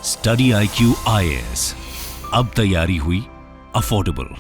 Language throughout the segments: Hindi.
स्टडी IQ IAS, अब तैयारी हुई अफोर्डेबल।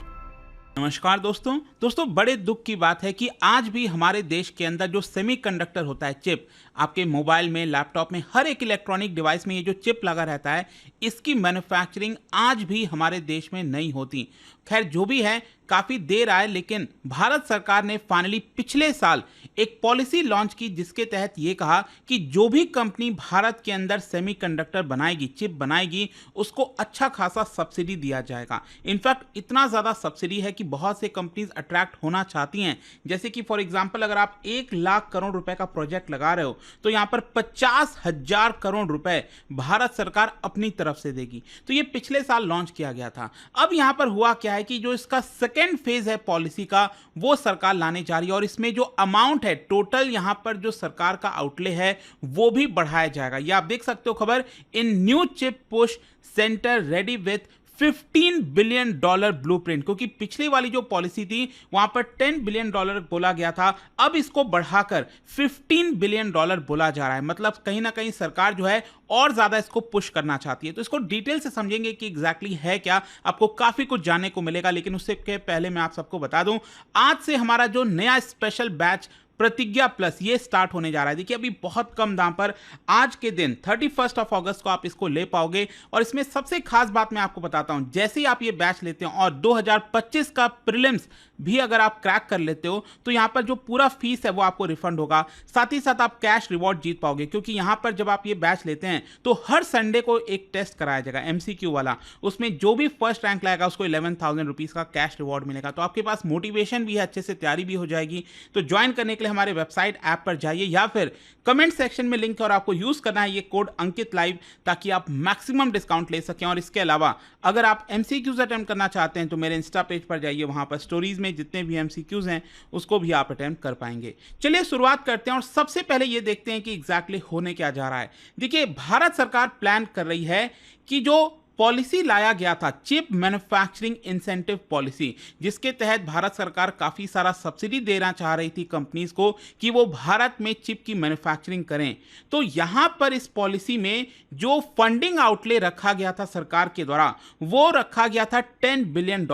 नमस्कार दोस्तों बड़े दुख की बात है कि आज भी हमारे देश के अंदर जो सेमीकंडक्टर होता है, चिप, आपके मोबाइल में, लैपटॉप में, हर एक इलेक्ट्रॉनिक डिवाइस में ये जो चिप लगा रहता है, इसकी मैन्युफैक्चरिंग आज भी हमारे देश में नहीं होती। खैर जो भी है, काफ़ी देर आए, लेकिन भारत सरकार ने फाइनली पिछले साल एक पॉलिसी लॉन्च की जिसके तहत ये कहा कि जो भी कंपनी भारत के अंदर सेमीकंडक्टर बनाएगी, चिप बनाएगी, उसको अच्छा खासा सब्सिडी दिया जाएगा। इनफैक्ट इतना ज़्यादा सब्सिडी है कि बहुत से कंपनीज अट्रैक्ट होना चाहती हैं। जैसे कि फॉर एग्जांपल अगर आप 1 लाख करोड़ रुपए का प्रोजेक्ट लगा रहे हो तो यहाँ पर 50,000 करोड़ रुपए भारत सरकार अपनी तरफ से देगी। तो ये पिछले साल लॉन्च किया गया था। अब यहाँ पर हुआ क्या है कि जो इसका सेकेंड फेज है पॉलिसी का, वो सरकार लाने जा रही है और इसमें जो अमाउंट है, टोटल यहाँ पर जो सरकार का आउटले है, वो भी बढ़ाया जाएगा। ये आप देख सकते हो खबर, in new chip push centre ready with $15 billion blueprint, क्योंकि पिछली वाली जो पॉलिसी थी वहां पर $10 बिलियन बोला गया था, अब इसको बढ़ाकर $15 बिलियन बोला जा रहा है। मतलब कहीं ना कहीं सरकार जो है और ज्यादा इसको पुश करना चाहती है। तो इसको डिटेल से समझेंगे कि एग्जैक्टली है क्या, आपको काफी कुछ जानने को मिलेगा। लेकिन उससे पहले मैं आप सबको बता दूं, आज से हमारा जो नया स्पेशल बैच प्रतिज्ञा प्लस ये स्टार्ट होने जा रहा है। देखिए अभी बहुत कम दाम पर आज के दिन 31 अगस्त को आप इसको ले पाओगे। और इसमें सबसे खास बात मैं आपको बताता हूं, जैसे ही आप ये बैच लेते हो और 2025 का प्रीलिम्स भी अगर आप क्रैक कर लेते हो तो यहां पर जो पूरा फीस है वो आपको रिफंड होगा। साथ ही साथ आप कैश रिवॉर्ड जीत पाओगे, क्योंकि यहां पर जब आप ये बैच लेते हैं तो हर संडे को एक टेस्ट कराया जाएगा MCQ वाला। उसमें जो भी फर्स्ट रैंक लाएगा उसको 11,000 रुपीज का कैश रिवॉर्ड मिलेगा। तो आपके पास मोटिवेशन भी है, अच्छे से तैयारी भी हो जाएगी। तो ज्वाइन करने के लिए हमारे वेबसाइट ऐप पर जाइए या फिर कमेंट सेक्शन में लिंक है और आपको यूज करना है ये कोड अंकित लाइव, ताकि आप मैक्सिमम डिस्काउंट ले सकें। और इसके अलावा अगर आप MCQs अटेम्प्ट करना चाहते हैं तो मेरे इंस्टा पेज पर जाइए, वहां पर स्टोरीज में जितने भी MCQs हैं उसको भी आप अटेम्प्ट कर पाएंगे। चलिए शुरुआत करते हैं और सबसे पहले ये देखते हैं कि एग्जैक्टली होने क्या जा रहा है। देखिए भारत सरकार प्लान कर रही है कि जो पॉलिसी लाया गया था, चिप मैन्युफैक्चरिंग इंसेंटिव पॉलिसी, जिसके तहत भारत सरकार काफी सारा सब्सिडी देना चाह रही थी कंपनीज को कि वो भारत में चिप की मैन्युफैक्चरिंग करें। तो यहां पर इस पॉलिसी में जो फंडिंग आउटले रखा गया था सरकार के द्वारा, वो रखा गया था $10 बिलियन,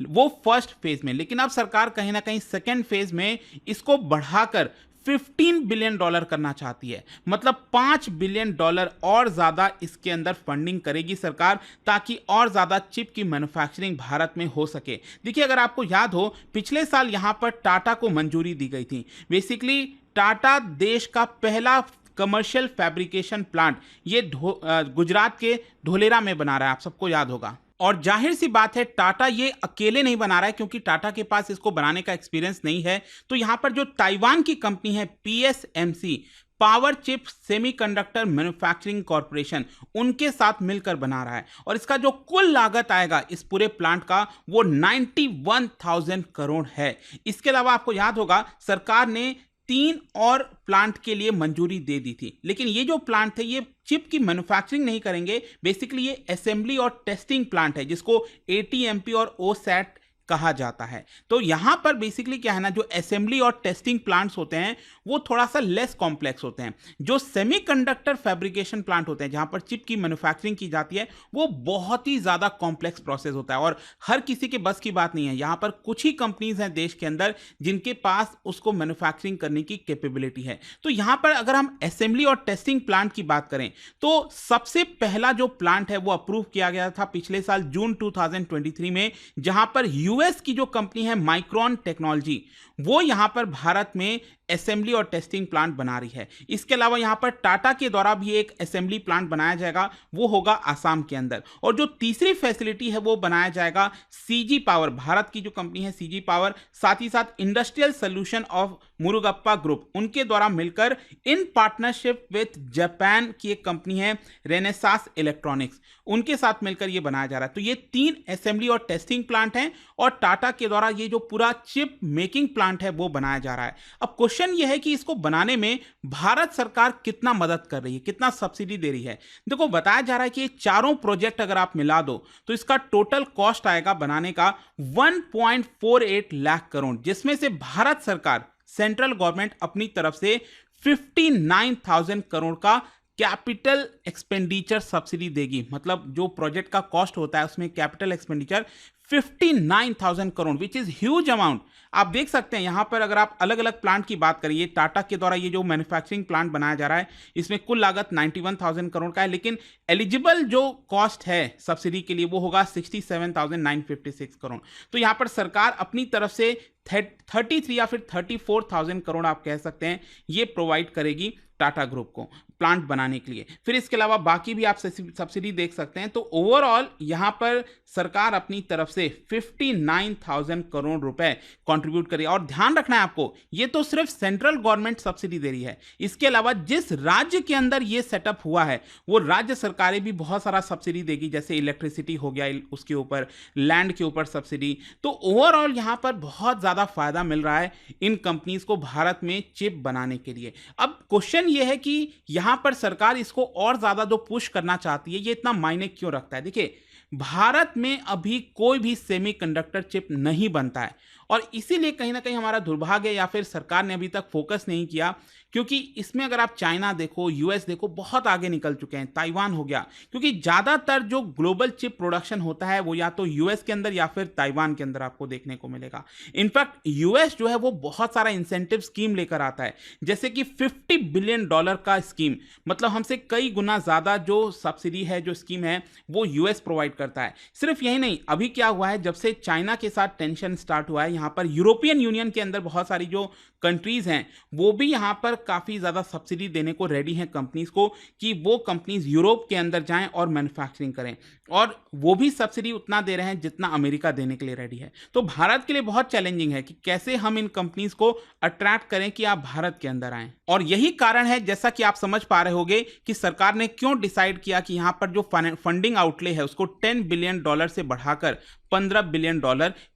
वो फर्स्ट फेज में। लेकिन अब सरकार कहीं ना कहीं सेकेंड फेज में इसको बढ़ाकर $15 बिलियन करना चाहती है। मतलब $5 बिलियन और ज्यादा इसके अंदर फंडिंग करेगी सरकार, ताकि और ज्यादा चिप की मैन्युफैक्चरिंग भारत में हो सके। देखिए अगर आपको याद हो, पिछले साल यहां पर टाटा को मंजूरी दी गई थी। बेसिकली टाटा देश का पहला कमर्शियल फैब्रिकेशन प्लांट ये गुजरात के धोलेरा में बना रहा है, आप सबको याद होगा। और जाहिर सी बात है टाटा ये अकेले नहीं बना रहा है, क्योंकि टाटा के पास इसको बनाने का एक्सपीरियंस नहीं है। तो यहां पर जो ताइवान की कंपनी है PSMC, power chip semiconductor manufacturing corporation, उनके साथ मिलकर बना रहा है। और इसका जो कुल लागत आएगा इस पूरे प्लांट का, वो 91,000 करोड़ है। इसके अलावा आपको याद होगा सरकार ने 3 और प्लांट के लिए मंजूरी दे दी थी। लेकिन ये जो प्लांट थे ये चिप की मैन्युफैक्चरिंग नहीं करेंगे, बेसिकली ये असेंबली और टेस्टिंग प्लांट है, जिसको ATMP और OSAT कहा जाता है। तो यहां पर बेसिकली क्या है ना, जो असेंबली और टेस्टिंग प्लांट्स होते हैं वो थोड़ा सा लेस कॉम्प्लेक्स होते हैं। जो सेमीकंडक्टर फैब्रिकेशन प्लांट होते हैं, जहां पर चिप की मैन्युफैक्चरिंग की जाती है, वो बहुत ही ज्यादा कॉम्प्लेक्स प्रोसेस होता है और हर किसी के बस की बात नहीं है। यहां पर कुछ ही कंपनीज हैं देश के अंदर जिनके पास उसको मैन्युफैक्चरिंग करने की कैपेबिलिटी है। तो यहां पर अगर हम असेंबली और टेस्टिंग प्लांट की बात करें तो सबसे पहला जो प्लांट है वो अप्रूव किया गया था पिछले साल जून 2023 में, जहां पर US की जो कंपनी है माइक्रोन टेक्नोलॉजी, वो यहां पर भारत में असेंबली और टेस्टिंग प्लांट बना रही है। इसके अलावा यहां पर टाटा के द्वारा भी एक असेंबली प्लांट बनाया जाएगा, वो होगा आसाम के अंदर। और जो तीसरी फैसिलिटी है वो बनाया जाएगा CG पावर, भारत की जो कंपनी है CG पावर, साथ ही साथ industrial solution of Murugappa group, उनके द्वारा मिलकर इन पार्टनरशिप विथ जापान की एक कंपनी है रेनेसास इलेक्ट्रॉनिक्स, उनके साथ मिलकर ये बनाया जा रहा है। तो ये 3 असेंबली और टेस्टिंग प्लांट हैं और टाटा के द्वारा ये जो पूरा चिप मेकिंग प्लांट है वो बनाया जा रहा है। अब क्वेश्चन ये है कि इसको बनाने में भारत सरकार कितना मदद कर रही है, कितना सब्सिडी दे रही है। देखो बताया जा रहा है कि ये चारों प्रोजेक्ट अगर आप मिला दो तो इसका टोटल कॉस्ट आएगा बनाने का 1.48 लाख करोड़, जिसमें से भारत सरकार, सेंट्रल गवर्नमेंट अपनी तरफ से 59,000 करोड़ का कैपिटल एक्सपेंडिचर सब्सिडी देगी, मतलब जो प्रोजेक्ट का कॉस्ट होता है उसमें capital expenditure 59,000 crore, which is huge amount. आप देख सकते हैं यहां पर अगर आप अलग अलग प्लांट की बात करिए, टाटा के द्वारा ये जो मैन्युफैक्चरिंग प्लांट बनाया जा रहा है इसमें कुल लागत 91,000 करोड़ का है, लेकिन एलिजिबल जो कॉस्ट है सब्सिडी के लिए वो होगा 67,956 करोड़। तो यहां पर सरकार अपनी तरफ से 33 या फिर 34,000 करोड़ आप कह सकते हैं ये प्रोवाइड करेगी टाटा ग्रुप को प्लांट बनाने के लिए। फिर इसके अलावा बाकी भी आप सब्सिडी देख सकते हैं। तो ओवरऑल यहां पर सरकार अपनी तरफ से 59,000 करोड़ रुपए कंट्रीब्यूट करेगी। और ध्यान रखना है आपको, ये तो सिर्फ सेंट्रल गवर्नमेंट सब्सिडी दे रही है, इसके अलावा जिस राज्य के अंदर ये सेटअप हुआ है वो राज्य सरकारें भी बहुत सारा सब्सिडी देगी, जैसे इलेक्ट्रिसिटी हो गया, उसके ऊपर लैंड के ऊपर सब्सिडी। तो ओवरऑल यहां पर बहुत ज्यादा फायदा मिल रहा है इन कंपनीज को भारत में चिप बनाने के लिए। अब क्वेश्चन ये है कि यहां पर सरकार इसको और ज्यादा जो पुश करना चाहती है ये इतना मायने क्यों रखता है। देखिए, भारत में अभी कोई भी सेमीकंडक्टर चिप नहीं बनता है और इसीलिए कहीं ना कहीं हमारा दुर्भाग्य या फिर सरकार ने अभी तक फोकस नहीं किया, क्योंकि इसमें अगर आप चाइना देखो, यूएस देखो, बहुत आगे निकल चुके हैं, ताइवान हो गया, क्योंकि ज्यादातर जो ग्लोबल चिप प्रोडक्शन होता है वो या तो यूएस के अंदर या फिर ताइवान के अंदर आपको देखने को मिलेगा। इनफैक्ट यूएस जो है वो बहुत सारा इंसेंटिव स्कीम लेकर आता है, जैसे कि $50 बिलियन का स्कीम, मतलब हमसे कई गुना ज्यादा जो सब्सिडी है, जो स्कीम है वो यूएस प्रोवाइड करता है। सिर्फ यही नहीं, अभी क्या हुआ है, जब से चाइना के साथ टेंशन स्टार्ट हुआ है, यहां पर यूरोपियन यूनियन के अंदर बहुत सारी जो कंट्रीज हैं वो भी यहां पर काफी ज्यादा सब्सिडी देने को रेडी हैं कंपनीज को, कि वो कंपनीज यूरोप के अंदर जाएं और मैन्युफैक्चरिंग करें, और वो भी सब्सिडी उतना दे रहे हैं जितना अमेरिका देने के लिए रेडी है। तो भारत के लिए बहुत चैलेंजिंग है कि कैसे हम इन कंपनीज को अट्रैक्ट करें कि आप भारत के अंदर आएं। और यही कारण है, जैसा कि आप समझ पा रहे होंगे, कि सरकार ने क्यों डिसाइड किया कि यहां पर जो फंडिंग आउटले है उसको $10 बिलियन से बढ़ाकर $15 बिलियन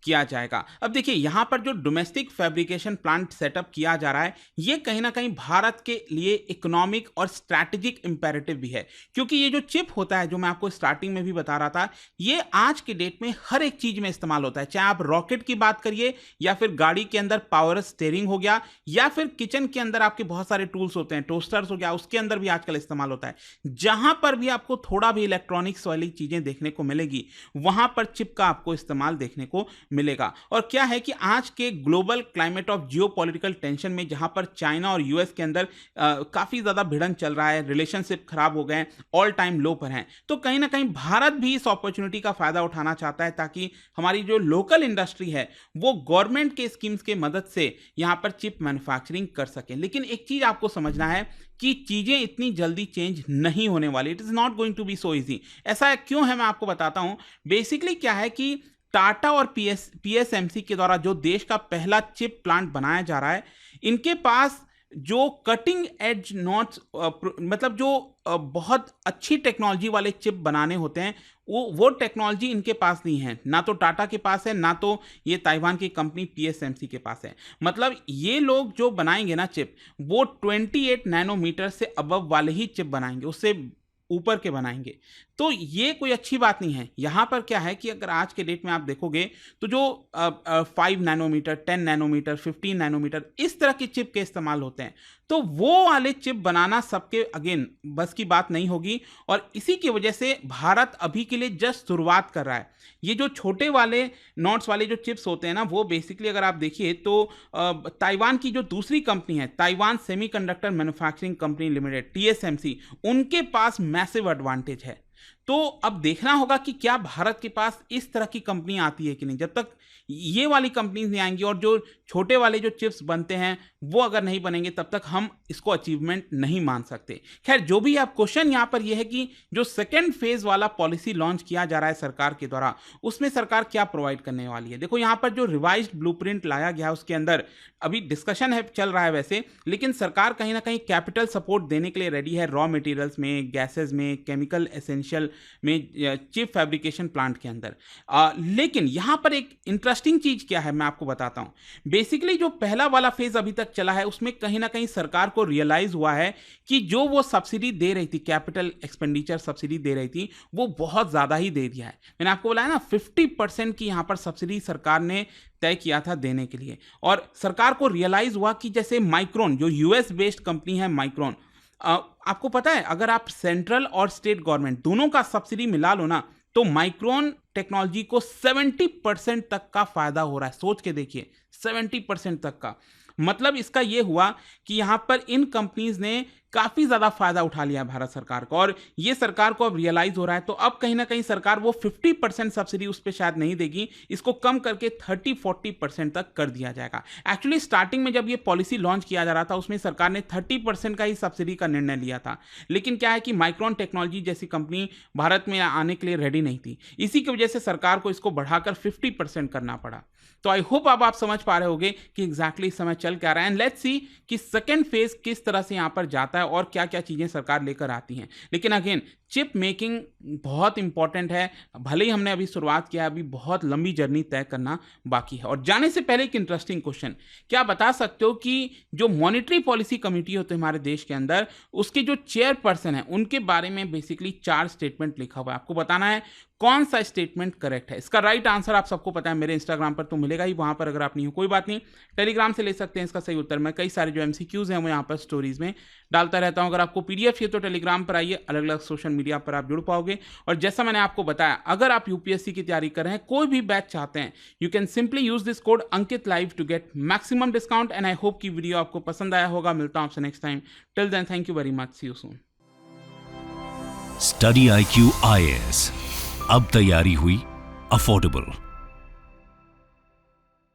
किया जाएगा। अब देखिए, यहां पर जो डोमेस्टिक फैब्रिकेशन प्लांट सेटअप किया जा रहा है ये कहीं ना कहीं भारत के लिए इकोनॉमिक और स्ट्रैटेजिक इंपेरेटिव भी है, क्योंकि ये जो चिप होता है, जो मैं आपको स्टार्टिंग में भी बता रहा था, ये आज के डेट में हर एक चीज में इस्तेमाल होता है। चाहे आप रॉकेट की बात करिए, या फिर गाड़ी के अंदर पावर स्टीयरिंग हो गया, या फिर किचन के अंदर आपके बहुत सारे टूल्स होते हैं, टोस्टर्स हो गया, उसके अंदर भी आजकल इस्तेमाल होता है। जहां पर भी आपको थोड़ा भी इलेक्ट्रॉनिक्स वाली चीजें देखने को मिलेगी वहां पर चिप का आपको इस्तेमाल देखने को मिलेगा। और क्या है कि आज के global climate of geopolitical tension में, जहां पर चाइना और यूएस के अंदर काफी ज्यादा भिड़न चल रहा है, रिलेशनशिप खराब हो गए, ऑल टाइम लो पर हैं, तो कहीं ना कहीं भारत भी इस अपॉर्चुनिटी का फायदा उठाना चाहता है, ताकि हमारी जो लोकल इंडस्ट्री है वो गवर्नमेंट के स्कीम्स के मदद से यहां पर चिप मैन्युफैक्चरिंग कर सके। लेकिन एक चीज आपको समझना है कि चीजें इतनी जल्दी चेंज नहीं होने वाली, it is not going to be so easy. ऐसा क्यों है, मैं आपको बताता हूं। बेसिकली क्या है कि टाटा और पीएसएमसी के द्वारा जो देश का पहला चिप प्लांट बनाया जा रहा है, इनके पास जो कटिंग एज नॉट्स, मतलब जो बहुत अच्छी टेक्नोलॉजी वाले चिप बनाने होते हैं, वो टेक्नोलॉजी इनके पास नहीं है, ना तो टाटा के पास है, ना तो ये ताइवान की कंपनी पीएसएमसी के पास है। मतलब ये लोग जो बनाएंगे ना चिप, वो 28 नैनोमीटर से अबव वाले ही चिप बनाएंगे, उससे ऊपर के बनाएंगे। तो ये कोई अच्छी बात नहीं है। यहां पर क्या है कि अगर आज के डेट में आप देखोगे तो जो 5 नैनोमीटर, 10 नैनोमीटर, 15 नैनोमीटर, इस तरह के चिप के इस्तेमाल होते हैं, तो वो वाले चिप बनाना सबके अगेन बस की बात नहीं होगी। और इसी की वजह से भारत अभी के लिए जस्ट शुरुआत कर रहा है। ये जो छोटे वाले नॉट्स वाले जो चिप्स होते हैं ना, वो बेसिकली अगर आप देखिए तो ताइवान की जो दूसरी कंपनी है, Taiwan semiconductor manufacturing company limited, TSMC, उनके पास मैसिव एडवांटेज है। तो अब देखना होगा कि क्या भारत के पास इस तरह की कंपनी आती है कि नहीं। जब तक ये वाली कंपनीज नहीं आएंगी और जो छोटे वाले जो चिप्स बनते हैं वो अगर नहीं बनेंगे, तब तक हम इसको अचीवमेंट नहीं मान सकते। खैर, जो भी आप क्वेश्चन यहाँ पर यह है कि जो सेकेंड फेज वाला पॉलिसी लॉन्च किया जा रहा है सरकार के द्वारा, उसमें सरकार क्या प्रोवाइड करने वाली है। देखो, यहाँ पर जो रिवाइज्ड ब्लूप्रिंट लाया गया है उसके अंदर अभी डिस्कशन है, चल रहा है वैसे, लेकिन सरकार कहीं ना कहीं कैपिटल सपोर्ट देने के लिए रेडी है, रॉ मटेरियल्स में, गैसेज में, केमिकल एसेंशियल में, चिप फैब्रिकेशन प्लांट के अंदर। लेकिन यहां पर एक इंटरेस्टिंग चीज क्या है, मैं आपको बताता हूं। बेसिकली जो पहला वाला फेज अभी तक चला है उसमें कहीं ना कहीं सरकार को रियलाइज हुआ है कि जो वो सब्सिडी दे रही थी, कैपिटल एक्सपेंडिचर सब्सिडी दे रही थी, वो बहुत ज्यादा ही दे दिया है। मैंने आपको बोला है ना, 50% की यहां पर सब्सिडी सरकार ने तय किया था देने के लिए। और सरकार को रियलाइज हुआ कि जैसे माइक्रोन, जो यूएस बेस्ड कंपनी है माइक्रोन, आपको पता है अगर आप सेंट्रल और स्टेट गवर्नमेंट दोनों का सब्सिडी मिला लो ना, तो माइक्रोन टेक्नोलॉजी को 70% तक का फायदा हो रहा है। सोच के देखिए, 70% तक का। मतलब इसका ये हुआ कि यहां पर इन कंपनीज ने काफी ज्यादा फायदा उठा लिया है भारत सरकार का, और ये सरकार को अब रियलाइज हो रहा है। तो अब कहीं ना कहीं सरकार वो 50% सब्सिडी उस पर शायद नहीं देगी, इसको कम करके 30-40% तक कर दिया जाएगा। एक्चुअली स्टार्टिंग में जब ये पॉलिसी लॉन्च किया जा रहा था, उसमें सरकार ने 30% का ही सब्सिडी का निर्णय लिया था। लेकिन क्या है कि माइक्रोन टेक्नोलॉजी जैसी कंपनी भारत में आने के लिए रेडी नहीं थी, इसी की वजह से सरकार को इसको बढ़ाकर 50% करना पड़ा। तो आई होप अब आप समझ पा रहे होगे कि एग्जैक्टली इस समय चल क्या रहा है, एंड लेट्स सी कि सेकेंड फेज किस तरह से यहां पर जाता है और क्या क्या चीजें सरकार लेकर आती हैं। लेकिन अगेन चिप मेकिंग बहुत इंपॉर्टेंट है। भले ही हमने अभी शुरुआत किया है, अभी बहुत लंबी जर्नी तय करना बाकी है। और जाने से पहले एक इंटरेस्टिंग क्वेश्चन, क्या बता सकते हो कि जो मॉनेटरी पॉलिसी कमेटी होती है हमारे देश के अंदर, उसके जो चेयरपर्सन है उनके बारे में बेसिकली 4 स्टेटमेंट लिखा हुआ है। आपको बताना है कौन सा स्टेटमेंट करेक्ट है। इसका राइट आंसर आप सबको पता है, मेरे इंस्टाग्राम पर तो मिलेगा ही, वहां पर अगर आप नहीं हो कोई बात नहीं, टेलीग्राम से ले सकते हैं इसका सही उत्तर। मैं कई सारे जो एमसीक्यूज हैं वो यहाँ पर स्टोरीज में डालता रहता हूं। अगर आपको पीडीएफ चाहिए तो टेलीग्राम पर आइए, अलग अलग सोशल मीडिया पर आप जुड़ पाओगे। और जैसा मैंने आपको बताया, अगर आप यूपीएससी की तैयारी कर रहे हैं, कोई भी बैच चाहते हैं, you can simply use this code Ankit live to get maximum discount. And I hope की वीडियो आपको पसंद आया होगा। मिलता हूं आपसे next time. Till then, thank you very much, see you soon. Study IQ IAS, अब तैयारी हुई अफोर्डेबल।